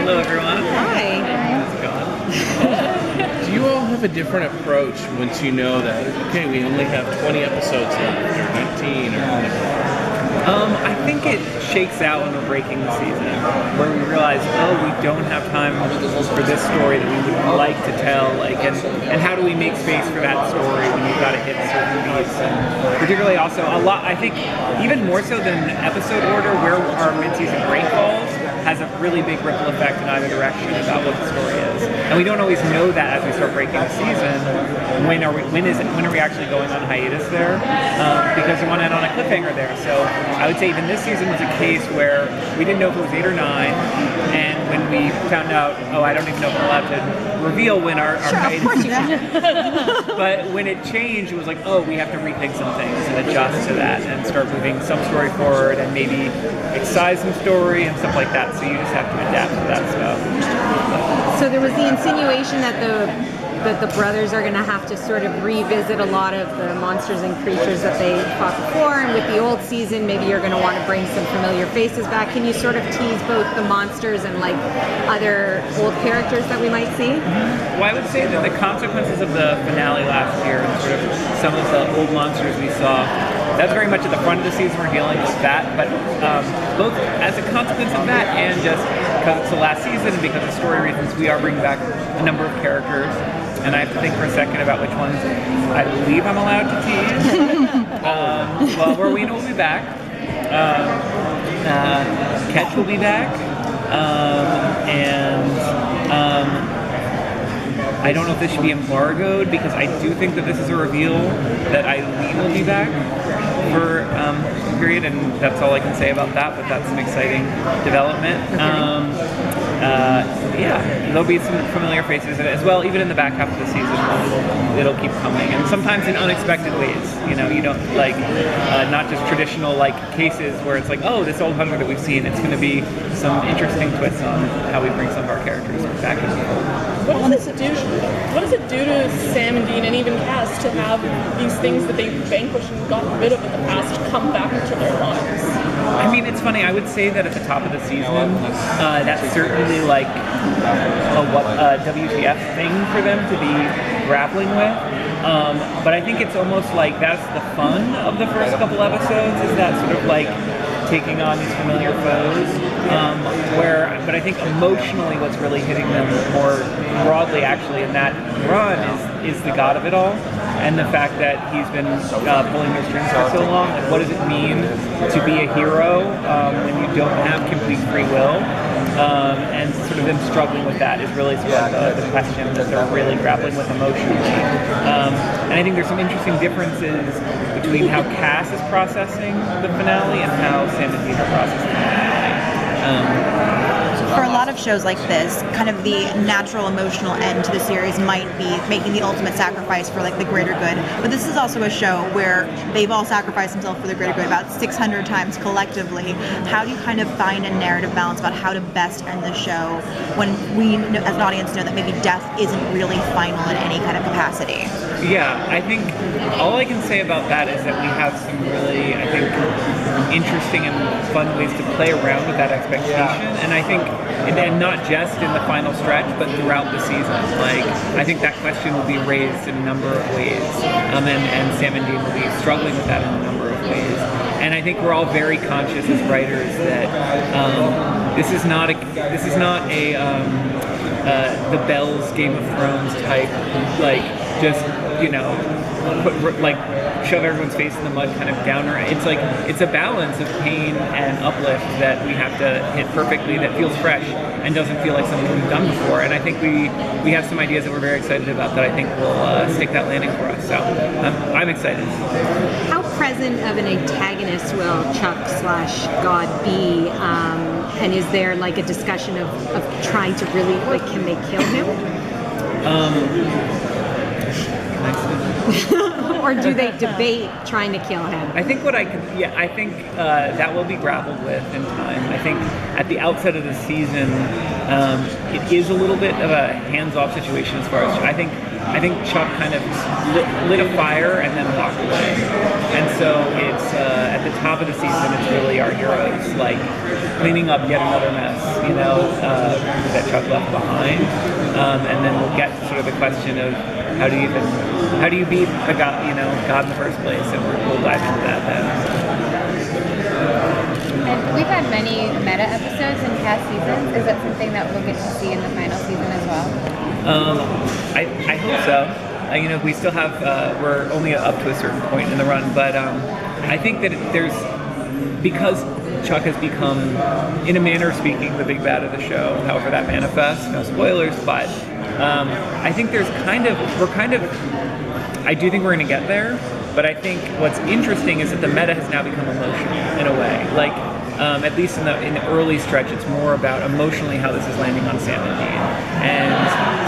Hello, everyone. Hi. How's it going? Do you all have a different approach once you know that, okay, we only have 20 episodes left, or 19, or whatever? I think it shakes out when we're breaking the season, where we realize, we don't have time for this story that we would like to tell, and how do we make space for that story when you've got to hit certain beats, and particularly also I think even more so than episode order, where our mid-season break falls has a really big ripple effect in either direction about what the story is, and we don't always know that as we start breaking the season. When are we actually going on hiatus there? Because we want to end on a cliffhanger there. So I would say even this season was a case where we didn't know if it was 8 or 9, and when we found out, I don't even know if I'm allowed to reveal when our hiatus. Of course you can. But when it changed, it was like, we have to rethink some things and adjust to that and start moving some story forward and maybe excise some story and stuff like that. So you just have to adapt to that stuff. So there was the insinuation that the brothers are going to have to sort of revisit a lot of the monsters and creatures that they fought before, and with the old season, maybe you're going to want to bring some familiar faces back. Can you sort of tease both the monsters and like other old characters that we might see? Well, I would say that the consequences of the finale last year and sort of some of the old monsters we saw, that's very much at the front of the season. We're dealing with that, but both as a consequence of that and just because it's the last season, because of story reasons, we are bringing back a number of characters. And I have to think for a second about which ones I believe I'm allowed to tease. Rowena will be back. Ketch will be back. I don't know if this should be embargoed because I do think that this is a reveal that Eileen will be back for a period, and that's all I can say about that, but that's an exciting development. There'll be some familiar faces as well, even in the back half of the season. It'll keep coming, and sometimes in unexpected ways. You don't not just traditional cases where it's this old hunter that we've seen. It's going to be some interesting twists on how we bring some of our characters back into the fold. What does it do to Sam and Dean and even Cass to have these things that they vanquished and got rid of in the past come back into their lives? I mean, it's funny. I would say that at the top of the season, that's certainly a WTF thing for them to be grappling with. But I think it's almost like that's the fun of the first couple episodes, is that sort of taking on these familiar foes. But I think emotionally what's really hitting them more broadly actually in that run is the God of it all, and the fact that he's been pulling their strings for so long. What does it mean to be a hero when you don't have complete free will? And sort of them struggling with that is really sort of the question that they're really grappling with emotionally. And I think there's some interesting differences between how Cass is processing the finale and how Sam and Dean are processing the finale. For a lot of shows like this, kind of the natural emotional end to the series might be making the ultimate sacrifice for the greater good. But this is also a show where they've all sacrificed themselves for the greater good about 600 times collectively. How do you kind of find a narrative balance about how to best end the show when we, as an audience, know that maybe death isn't really final in any kind of capacity? Yeah, I think all I can say about that is that we have some really, I think, interesting and fun ways to play around with that expectation. And I think, and not just in the final stretch, but throughout the season. I think that question will be raised in a number of ways. And Sam and Dean will be struggling with that in a number of ways. And I think we're all very conscious as writers that this is not a the Bells Game of Thrones type, shove everyone's face in the mud kind of downer. It's a balance of pain and uplift that we have to hit perfectly, that feels fresh and doesn't feel like something we've done before. And I think we have some ideas that we're very excited about that I think will stick that landing for us. So I'm excited. How present of an antagonist will Chuck/God be? And is there a discussion of trying to really, can they kill him? Or do they debate trying to kill him? I think that will be grappled with in time. I think at the outset of the season, it is a little bit of a hands-off situation as far as I think I think Chuck kind of lit a fire and then walked away. And so it's at the top of the season, it's really our heroes, like cleaning up yet another mess, that Chuck left behind. And then we'll get to sort of the question of how do you beat a God, God in the first place, and we'll dive into that then. And we've had many meta episodes in past seasons. Is that something that we'll get to see in the final season as well? I hope so. We still have, we're only up to a certain point in the run, but I think that because Chuck has become, in a manner of speaking, the big bad of the show, however that manifests, no spoilers, but I think I do think we're going to get there, but I think what's interesting is that the meta has now become emotional in a way. Like, at least in the early stretch, it's more about emotionally how this is landing on Sam and Dean. And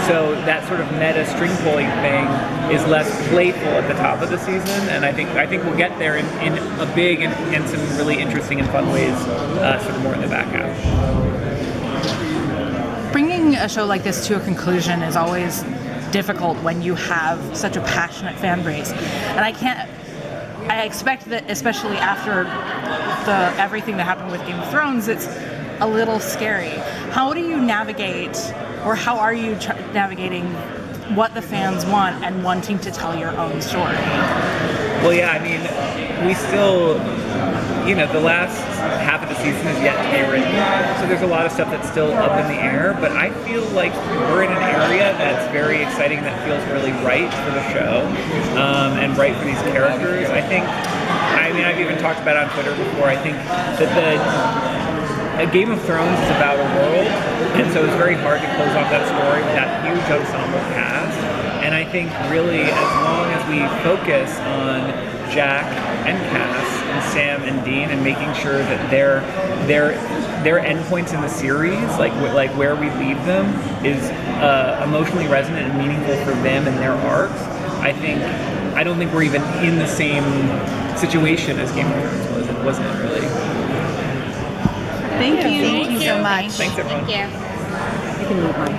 so that sort of meta string pulling thing is less playful at the top of the season, and I think we'll get there in a big and some really interesting and fun ways, sort of more in the back half. Bringing a show like this to a conclusion is always difficult when you have such a passionate fan base, and I expect that, especially after everything that happened with Game of Thrones, it's a little scary. How do you navigate, or how are you navigating what the fans want and wanting to tell your own story? Well, yeah, I mean, we still, the last half of the season is yet to be written, so there's a lot of stuff that's still up in the air, but I feel like we're in an area that's very exciting, that feels really right for the show, and right for these characters. I've even talked about it on Twitter before, I think that Game of Thrones is about a world, and so it's very hard to close off that story with that huge ensemble cast. And I think really, as long as we focus on Jack and Cass and Sam and Dean, and making sure that their endpoints in the series, like where we leave them, is emotionally resonant and meaningful for them and their arcs, I don't think we're even in the same situation as Game of Thrones wasn't it really? Thank you so much. Thanks, everyone. Thank you. You can leave mine.